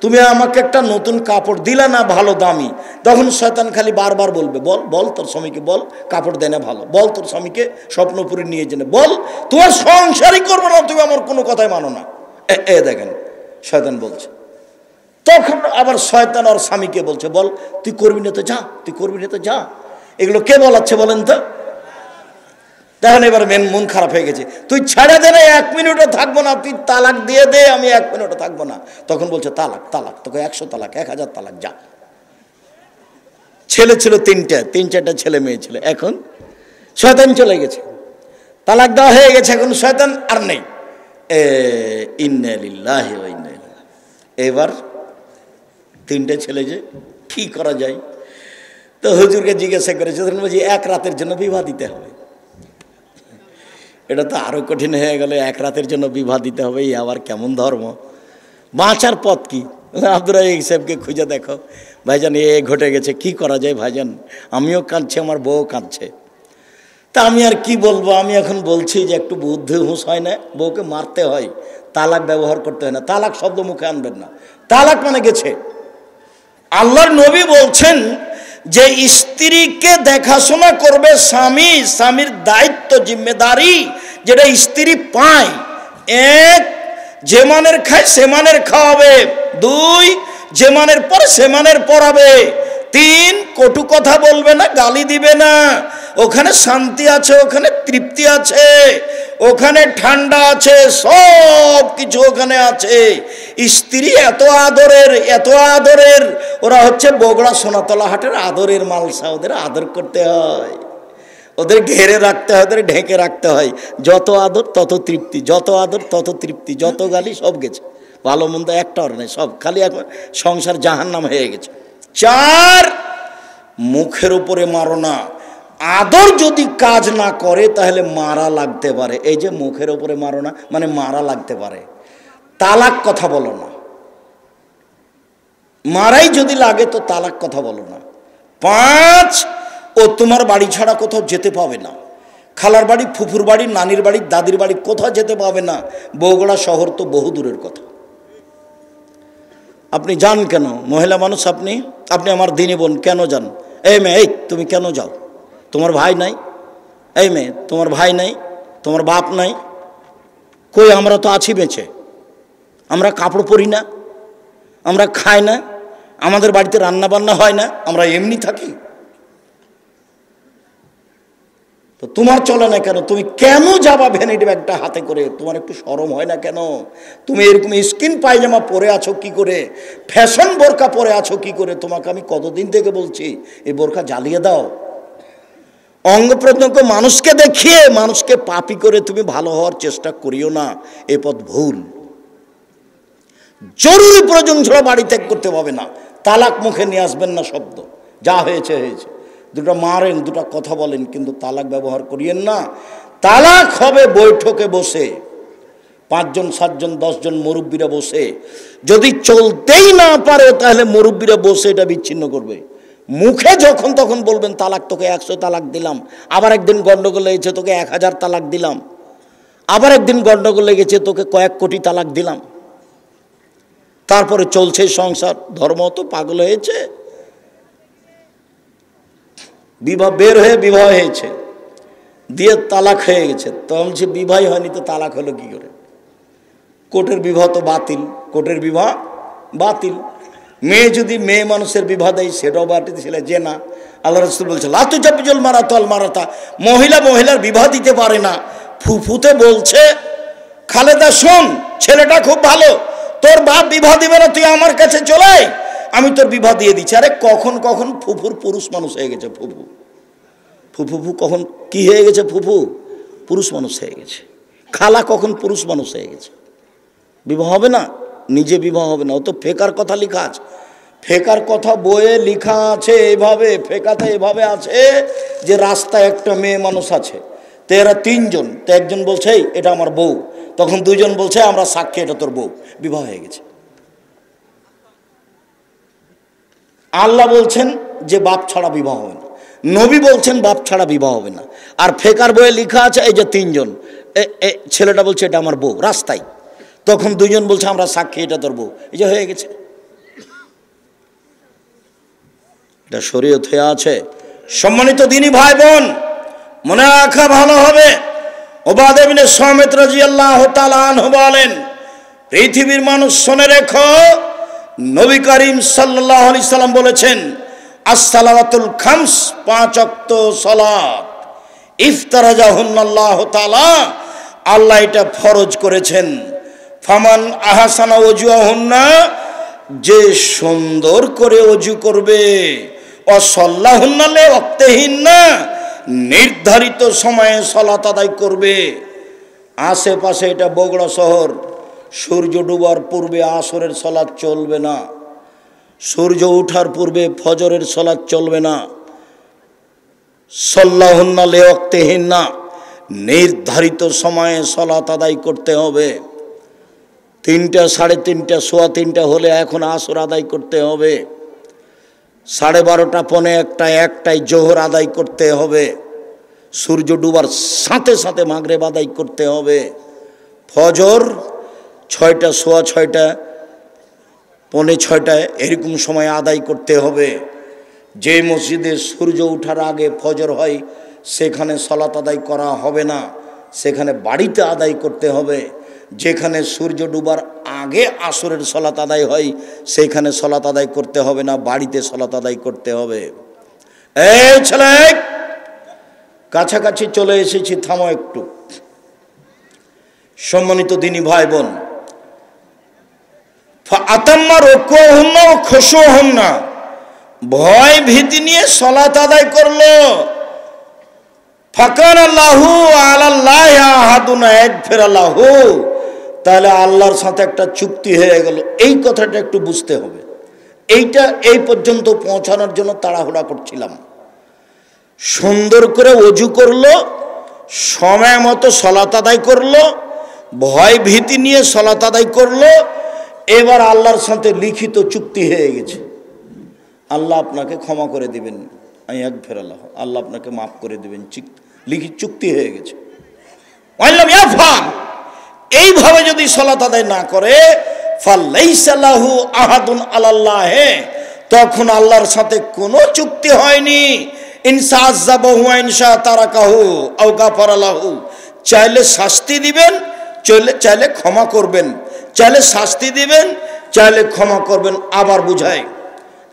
তুমি আমাকে একটা নতুন কাপড় দিলে না ভালো দামি, তখন শয়তান খালি বারবার বলবে বল বল তোর স্বামীকে বল কাপড় দেয় না ভালো, বল তোর স্বামীকে স্বপ্নপুরী নিয়ে যেনে বল, তোমার সংসারই করবো না, তুমি আমার কোনো কথাই মানো না। দেখেন শয়তান বলছে। তখন আবার শয়তান আর স্বামীকে বলছে বল তুই করবি না তো যা, তুই করবি না তো যা। এগুলো কে বলাচ্ছে বলেন তো? দেখেন এবার মন খারাপ হয়ে গেছে, তুই ছেড়ে দে না, 1 মিনিটও থাকবো না, তুই তালাক দিয়ে দে, আমি 1 মিনিটও থাকবো না। তখন বলছে তালাক তালাক, তোকে 100 তালাক, 1000 তালাক, যা। ছেলে ছিল 3-4টা ছেলে মেয়ে ছিল, এখন শয়তান চলে গেছে, তালাক দেওয়া হয়ে গেছে, এখন শয়তান আর নেই। ইন্না লিল্লাহি ওয়া ইন্না ইলাইহি। এবার 3টে ছেলে, যে কি করা যায়? তো হুজুরকে জিজ্ঞাসা করেছে, বলছি 1 রাতের জন্য বিবাহ দিতে হবে। এটা তো আরো কঠিন হয়ে গেল, 1 রাতের জন্য বিবাহ দিতে হবে, এই আবার কেমন ধর্ম? বাঁচার পথ কি? আব্দুর রাজ্জাক সাহেবকে খুঁজে দেখো, ভাইজান এ ঘটে গেছে, কি করা যায় ভাইজান? আমিও কাঁদছি, আমার বউ কাঁদছে। তা আমি আর কি বলবো? আমি এখন বলছি যে একটু বুদ্ধি হুঁশ হয় না, বউকে মারতে হয়, তালাক ব্যবহার করতে হয় না, তালাক শব্দ মুখে আনবেন না, তালাক মানে গেছে। আল্লাহর নবী বলছেন যে স্ত্রীকে দেখাশোনা করবে স্বামী, স্বামীর দায়িত্ব জিম্মেদারি যেটা স্ত্রী পায়। 1, যে মানের খায় সে মানের খাওয়াবে। 2, যে মানের পরে সে মানের পড়াবে। 3, কটু কথা বলবে না, গালি দিবে না। ওখানে শান্তি আছে, ওখানে তৃপ্তি আছে, ওখানে ঠান্ডা আছে, সব কিছু ওখানে আছে। স্ত্রী এত আদরের, এত আদরের, ওরা হচ্ছে বগুড়া সোনাতলা হাটের আদরের মালসা। ওদের আদর করতে হয়, ওদের ঘেরে রাখতে হয়, ওদের ঢেকে রাখতে হয়। যত আদর তত তৃপ্তি, যত আদর তত তৃপ্তি, যত গালি সব গেছে, ভালো মন্দ একটা আর নেই, সব খালি এখন সংসার জাহান্নাম হয়ে গেছে। 4, মুখের উপরে মারো না। আদর যদি কাজ না করে তাহলে মারা লাগতে পারে। এই যে মুখের উপরে মারো না মানে মারা লাগতে পারে। তালাক কথা বলো না, মারাই যদি লাগে তো তালাক কথা বলো না। 5, ও তোমার বাড়ি ছাড়া কোথাও যেতে পাবে না। খালার বাড়ি, ফুফুর বাড়ি, নানির বাড়ি, দাদির বাড়ি কোথাও যেতে পাবে না। বগুড়া শহর তো বহু দূরের কথা। আপনি যান কেন? মহিলা মানুষ আপনি, আপনি আমার দিনী বোন, কেন যান? এই মেয়ে, এই তুমি কেন যাও? তোমার ভাই নাই? এই মেয়ে, তোমার ভাই নাই, তোমার বাপ নাই? কই, আমরা তো আছি বেঁচে, আমরা কাপড় পরি না, আমরা খাই না, আমাদের বাড়িতে রান্না বান্না হয় না, আমরা এমনি থাকি। তো তোমার চলে না কেন? তুমি কেন যাবা ভ্যানিটি ব্যাগটা হাতে করে? তোমার একটু শরম হয় না কেন? তুমি এরকম স্কিন পায়জামা পরে আছো কি করে? ফ্যাশন বোরকা পরে আছো কি করে? তোমাকে আমি কতদিন থেকে বলছি এই বোরকা জ্বালিয়ে দাও। অঙ্গ প্রত্যঙ্গ মানুষকে দেখিয়ে মানুষকে পাপী করে তুমি ভালো হওয়ার চেষ্টা করিও না, এ পথ ভুল। জরুরি প্রয়োজন ছাড়া বাড়ি ত্যাগ করতে পারবে না। তালাক মুখে নিয়ে আসবেন না শব্দ, যা হয়েছে হয়েছে। দুটো মারেন, দুটো কথা বলেন, কিন্তু তালাক ব্যবহার করিয়েন না। তালাক হবে বৈঠকে বসে, 5 জন 7 জন 10 জন মুরব্বীরা বসে। যদি চলতেই না পারে তাহলে মুরব্বীরা বসে এটা বিচ্ছিন্ন করবে। মুখে যখন তখন বলবেন তালাক, তোকে 100 তালাক দিলাম। আবার একদিন গন্ডগোল লেগেছে, তোকে 1000 তালাক দিলাম। আবার একদিন গন্ডগোল লেগেছে, তোকে কয়েক কোটি তালাক দিলাম। তারপরে চলছে সংসার। ধর্ম তো পাগল হয়েছে। বিবাহ বের হয়ে বিবাহ হয়েছে, দিয়ে তালাক হয়ে গেছে। তখন সে বিবাহ হয়নি তো তালাক হলো কি করে? কোর্টের বিবাহ তো বাতিল, কোর্টের বিবাহ বাতিল। মেয়ে যদি মেয়ে মানুষের বিবাহ দেয় সেটাও বাতিল, ছেলে যে না। আল্লাহ রাসূল বলছে লাতু জাবিজুল মারাতু আল মারাতা, মহিলা মহিলার বিবাহ দিতে পারে না। ফুফুতে বলছে খালেদা শোন, ছেলেটা খুব ভালো, তোর বাপ বিবাহ দিবে না, তুই আমার কাছে চলে আয়, আমি তোর বিবাহ দিয়ে দিচ্ছি। আরে কখন কখন ফুফুর পুরুষ মানুষ হয়ে গেছে। ফুফু ফুফু কখন কি হয়ে গেছে? ফুফু পুরুষ মানুষ হয়ে গেছে। খালা কখন পুরুষ মানুষ হয়ে গেছে। বিবাহ হবে না, নিজে বিবাহ হবে না। ও তো ফেকার কথা লেখা আছে, ফেকার কথা বইয়ে লেখা আছে এইভাবে। ফেকাতে এভাবে আছে যে রাস্তায় একটা মেয়ে মানুষ আছে, তো এরা 3 জন, তো একজন বলছে এটা আমার বউ, তখন 2 জন বলছে আমরা সাক্ষী এটা তোর বউ, বিবাহ হয়ে গেছে। আল্লাহ বলছেন যে বাপ ছাড়া বিবাহ হবে না, নবী বলছেন বাপ ছাড়া বিবাহ হবে না। আর ফেকার বইয়ে লেখা আছে এই যে 3 জন, ছেলেটা বলছে এটা আমার বউ রাস্তায়, তখন 2 জন বলছে আমরা সাক্ষী এটা তোর বউ, এই যে হয়ে গেছে। এটা শরীয়ত হয়ে আছে। সম্মানিত দিনী ভাই বোন, মনে রাখা ভালো হবে। উবাদা ইবনে সামিত রাদিয়াল্লাহু তাআলা আনহু বলেন, পৃথিবীর মানুষ শুনে রেখো, নবী করিম সাল্লাল্লাহু আলাইহি সাল্লাম বলেছেন as-সালাওয়াতুল খামস, 5 ওয়াক্ত সালাত, ইফতারাজাহুন্নাল্লাহু তাআলা, আল্লাহ এটা ফরজ করেছেন। ফামান আহসানা ওযুহুন্না, যে সুন্দর করে ওযু করবে, ওয়াসাল্লাহুন্না লিওয়াক্তিহিন্না, নির্ধারিত সময়ে সালাত আদায় করবে। আশেপাশে এটা বগুড়া শহর, সূর্য ডুবার পূর্বে আসরের সালাত চলবে না, সূর্য ওঠার পূর্বে ফজরের সালাত চলবে না। সাল্লাহুন্না লিওয়াক্তিহিন্না, নির্ধারিত সময়ে সালাত আদায় করতে হবে। 3টা, 3:30, 3:15 হলে এখন আসর আদায় করতে হবে। 12:30, 1:45, 1টায় জোহর আদায় করতে হবে। সূর্য ডুবার সাথে সাথে মাগরিব আদায় করতে হবে। ফজর 6টা, 6:15, 5:45 এরকম সময় আদায় করতে হবে। যে মসজিদে সূর্য ওঠার আগে ফজর হয় সেখানে সালাত আদায় করা হবে না, সেখানে বাড়িতে আদায় করতে হবে। যেখানে সূর্য ডুবার আগে আসরের সালাত আদায় হয় সেখানে সালাত আদায় করতে হবে না, বাড়িতে সালাত আদায় করতে হবে। এই ছেলে, কাছাকাছি চলে এসেছি, থামো একটু। সম্মানিত দিনী ভাই বোন, আতাম্মা রুকুহুন্না ওয়া খুশুহুন্না, ভয় ভীতি নিয়ে সালাত আদায় করলো। ফাকানা লাহু আলাল্লাহি আহাদুন ইয়াগফির লাহু, তাহলে আল্লাহর সাথে একটা চুক্তি হয়ে গেল। এই কথাটা একটু বুঝতে হবে। এইটা এই পর্যন্ত পৌঁছানোর জন্য তাড়াহুড়া করছিলাম। সুন্দর করে ওযু করলো, সময় মতো সালাত আদায় করলো, ভয় ভীতি নিয়ে সালাত আদায় করলো। এবার আল্লাহর সাথে লিখিত চুক্তি হয়ে গেছে, আল্লাহ আপনাকে ক্ষমা করে দিবেন, ইয়াগফির লাহু, আল্লাহ আপনাকে মাফ করে দিবেন, লিখিত চুক্তি হয়ে গেছে। ওয়াল্লাম ইয়াফআল, এইভাবে যদি সালাত আদায় না করে, ফালাইসা লাহু আহাদুন আলাল্লাহ, তখন আল্লাহর সাথে কোনো চুক্তি হয়নি। ইনসা আযাবাহু ওয়া ইনসা তারাকাহু আও গাফারা লাহু, চাইলে শাস্তি দিবেন, চাইলে ক্ষমা করবেন, চাইলে শাস্তি দিবেন, চাইলে ক্ষমা করবেন। আবার বুঝাই,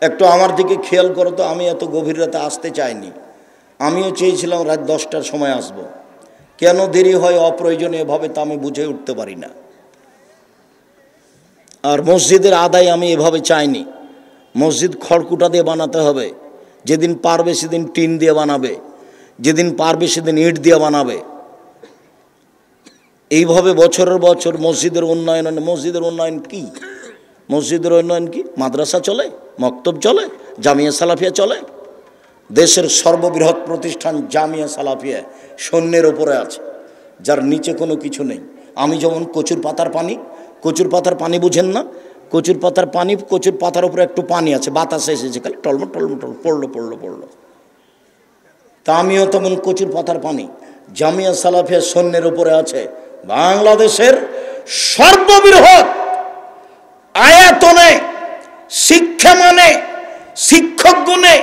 একটু আমার দিকে খেয়াল করো তো। আমি এত গভীর রাতে আসতে চাইনি, আমিও চেয়েছিলাম রাত 10টার সময় আসব। কেন দেরি হয় অপ্রয়োজনীয়ভাবে তা আমি বুঝে উঠতে পারি না। আর মসজিদের আদায় আমি এভাবে চাইনি। মসজিদ খড়কুটা দিয়ে বানাতে হবে, যেদিন পারবে সেদিন টিন দিয়ে বানাবে, যেদিন পারবে সেদিন ইট দিয়ে বানাবে। এইভাবে বছরের বছর মসজিদের উন্নয়ন। মসজিদের উন্নয়ন কি? মসজিদের উন্নয়ন কি? মাদ্রাসা চলে, মক্তব চলে, জামিয়া সালাফিয়া চলে। দেশের সর্ববৃহৎ প্রতিষ্ঠান জামিয়া সালাফিয়া শূন্যের ওপরে আছে, যার নিচে কোনো কিছু নেই। আমি যেমন কচুর পাতার পানি, কচুর পাতার পানি বুঝেন না? কচুর পাতার পানি, কচুর পাতার উপরে একটু পানি আছে, বাতাসে এসেছে, খালি টলমট টলমট পড়লো পড়লো পড়লো। তা আমিও তেমন কচুর পাতার পানি, জামিয়া সালাফিয়া শূন্যের ওপরে আছে। বাংলাদেশের সর্ববৃহৎ আয়তনে, শিক্ষা মানে, শিক্ষক গুণে,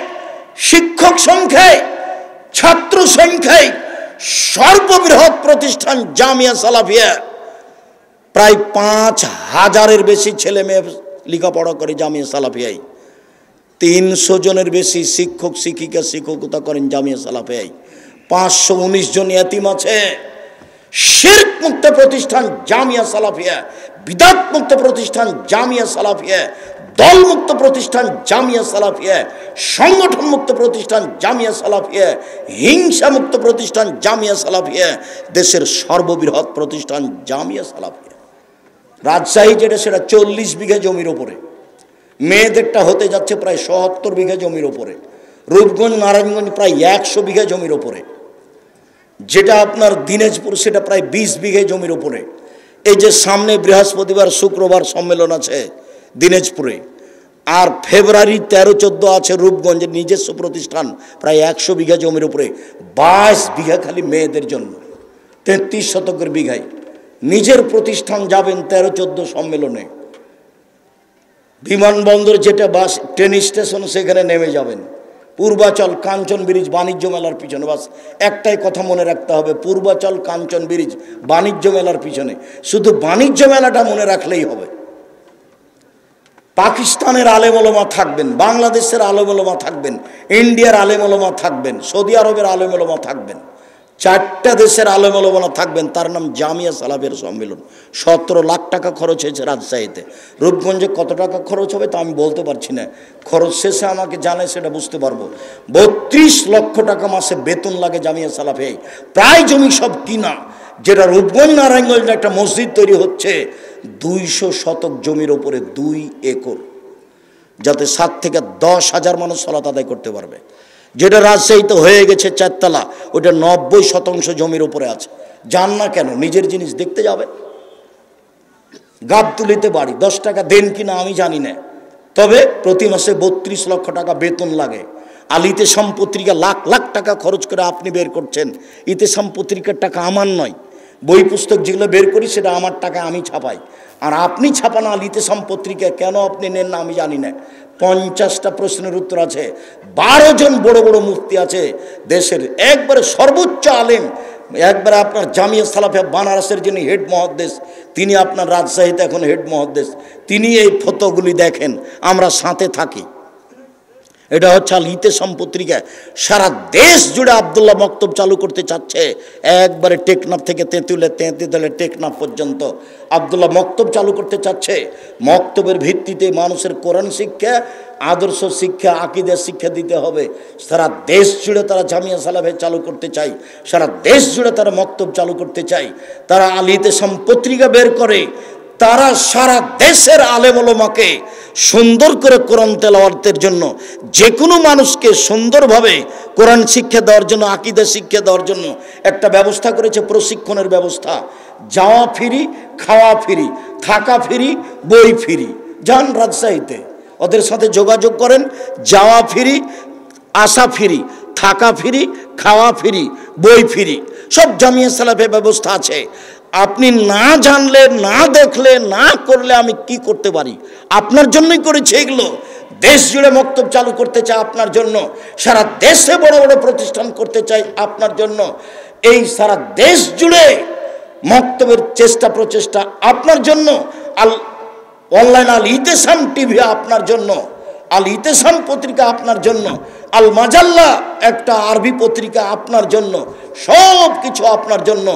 শিক্ষক সংখ্যায়, ছাত্র সংখ্যায় সর্ববৃহৎ প্রতিষ্ঠান জামিয়া সালাফিয়া। প্রায় 5000-এর বেশি ছেলে মেয়ে লেখাপড়া করে জামিয়া সালাফিয়ায়। 300 জনের বেশি শিক্ষক শিক্ষিকা শিক্ষকতা করেন জামিয়া সালাফিয়ায়। 519 জন ইয়াতিম আছে। শিরক মুক্ত প্রতিষ্ঠান জামিয়া সালাফিয়া, বিদআত মুক্ত প্রতিষ্ঠান জামিয়া সালাফিয়া, দল মুক্ত প্রতিষ্ঠান জামিয়া সালাফিয়া, সংগঠন মুক্ত প্রতিষ্ঠান জামিয়া সালাফিয়া, হিংসা মুক্ত প্রতিষ্ঠান জামিয়া সালাফিয়া, দেশের সর্ববৃহৎ প্রতিষ্ঠান জামিয়া সালাফিয়া। রাজশাহী যেটা, সেটা 40 বিঘা জমির ওপরে। মেয়েদেরটা হতে যাচ্ছে প্রায় ৭০ বিঘা জমির ওপরে। রূপগঞ্জ নারায়ণগঞ্জ প্রায় 100 বিঘা জমির ওপরে। যেটা আপনার দিনাজপুর, সেটা প্রায় 20 বিঘা জমির ওপরে। এই যে সামনে বৃহস্পতিবার শুক্রবার সম্মেলন আছে দিনাজপুরে, আর ফেব্রুয়ারি 13-14 আছে রূপগঞ্জের নিজস্ব প্রতিষ্ঠান প্রায় 100 বিঘা জমির উপরে। 22 বিঘা খালি মেয়েদের জন্য, 33 শতকের বিঘায় নিজের প্রতিষ্ঠান যাবেন 13-14 সম্মেলনে। বিমানবন্দর যেটা বাস ট্রেন স্টেশন, সেখানে নেমে যাবেন। পূর্বাচল কাঞ্চন ব্রিজ বাণিজ্য মেলার পিছনে, বাস একটাই কথা মনে রাখতে হবে, পূর্বাচল কাঞ্চন ব্রিজ বাণিজ্য মেলার পিছনে। শুধু বাণিজ্য মেলাটা মনে রাখলেই হবে। পাকিস্তানের আলেম ওলামা থাকবেন, বাংলাদেশের আলেম ওলামা থাকবেন, ইন্ডিয়ার আলেম ওলামা থাকবেন, সৌদি আরবের আলেম ওলামা থাকবেন, 4টা দেশের আলেম ওলামা থাকবেন। তার নাম জামিয়া সালাফিয়ার সম্মেলন। 17 লাখ টাকা খরচ হয়েছে রাজশাহীতে। রূপগঞ্জে কত টাকা খরচ হবে তা আমি বলতে পারছি না, খরচ শেষে আমাকে জানায় সেটা বুঝতে পারবো। 32 লক্ষ টাকা মাসে বেতন লাগে জামিয়া সালাফিয়ায়। প্রায় জমি সব কিনা। যেটা রূপগঞ্জ নারায়ণগঞ্জে একটা মসজিদ তৈরি হচ্ছে 200 শতক জমির ওপরে 2 একর, যাতে 7 থেকে 10,000 মানুষ সালাত আদায় করতে পারবে। যেটা রাজশাহীতে হয়ে গেছে 4 তলা, ওটা 90% জমির উপরে আছে। যান না কেন? নিজের জিনিস দেখতে যাবে। গাবতলিতে বাড়ি, 10 টাকা দেন কিনা আমি জানি না, তবে প্রতি মাসে 32 লক্ষ টাকা বেতন লাগে। আল ইতেসাম পত্রিকা লাখ লাখ টাকা খরচ করে আপনি বের করছেন। ইতেসাম পত্রিকার টাকা আমার নয়, বই পুস্তক যেগুলো বের করি সেটা আমার টাকা, আমি ছাপাই। আর আপনি ছাপানো আল ইতেসাম পত্রিকা কেন আপনি নেন না আমি জানি না। 50টা প্রশ্নের উত্তর আছে। 12 জন বড় বড় মুফতি আছে দেশের, একবারে সর্বোচ্চ আলেম। একবারে আপনার জামিয়া সালাফিয়া বানারসের যিনি হেড মহাদ্দেশ, তিনি আপনার রাজশাহীতে এখন হেড মহাদ্দেশ, তিনি এই ফতোগুলি দেখেন, আমরা সাথে থাকি। এটা হচ্ছে আল ইতেসাম পত্রিকা। সারা দেশ জুড়ে আব্দুল্লাহ মক্তব চালু করতে চাচ্ছে, একবারে টেকনাফ থেকে তেঁতুলে টেকনাফ পর্যন্ত আব্দুল্লাহ মক্তব চালু করতে চাচ্ছে। মক্তবের ভিত্তিতে মানুষের কোরআন শিক্ষা, আদর্শ শিক্ষা, আকীদা শিক্ষা দিতে হবে। সারা দেশ জুড়ে তারা জামিয়া সালাফে চালু করতে চায়, সারা দেশ জুড়ে তারা মক্তব চালু করতে চায়। তারা আল ইতেসাম পত্রিকা বের করে, তারা সারা দেশের আলেম ওলামাকে সুন্দর করে কোরআন তেলাওয়াতের জন্য, যে কোনো মানুষকে সুন্দরভাবে কোরআন শিক্ষা দেওয়ার জন্য, আকীদা শিক্ষা দেওয়ার জন্য একটা ব্যবস্থা করেছে, প্রশিক্ষণের ব্যবস্থা। যাওয়া ফ্রি, খাওয়া ফ্রি, থাকা ফ্রি, বই ফ্রি। যান রাজশাহীতে, ওদের সাথে যোগাযোগ করেন, যাওয়া ফ্রি, আসা ফ্রি, থাকা ফ্রি, খাওয়া ফ্রি, বই ফ্রি, সব জামিয়া সালাফে ব্যবস্থা আছে। আপনি না জানলে, না দেখলে, না করলে আমি কি করতে পারি? আপনার জন্যই করেছি এগুলো। দেশ জুড়ে মক্তব চালু করতে চাই আপনার জন্য, সারা দেশে বড় বড় প্রতিষ্ঠান করতে চাই আপনার জন্য। এই সারা দেশ জুড়ে মক্তবের চেষ্টা প্রচেষ্টা আপনার জন্য। অনলাইন আল ইতেসাম টিভি আপনার জন্য, আল ইতেসাম পত্রিকা আপনার জন্য, আল মাজাল্লা একটা আরবি পত্রিকা আপনার জন্য, সব কিছু আপনার জন্য।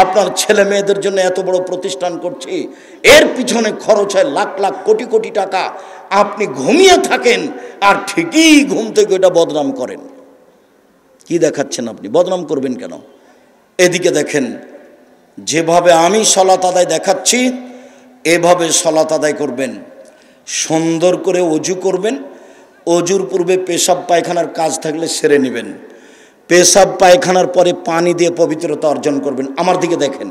আপনার ছেলে মেয়েদের জন্য এত বড় প্রতিষ্ঠান করছি, এর পিছনে খরচ হয় লাখ লাখ কোটি কোটি টাকা। আপনি ঘুমিয়ে থাকেন আর ঠিকই ঘুম থেকে এটা বদনাম করেন। কি দেখাচ্ছেন আপনি? বদনাম করবেন কেন? এদিকে দেখেন, যেভাবে আমি সলাত আদায় দেখাচ্ছি এভাবে সলাত আদায় করবেন। সুন্দর করে অজু করবেন, অজুর পূর্বে পেশাব পায়খানার কাজ থাকলে সেরে নেবেন, পেশাব পায়খানার পরে পানি দিয়ে পবিত্রতা অর্জন করবেন। আমার দিকে দেখেন।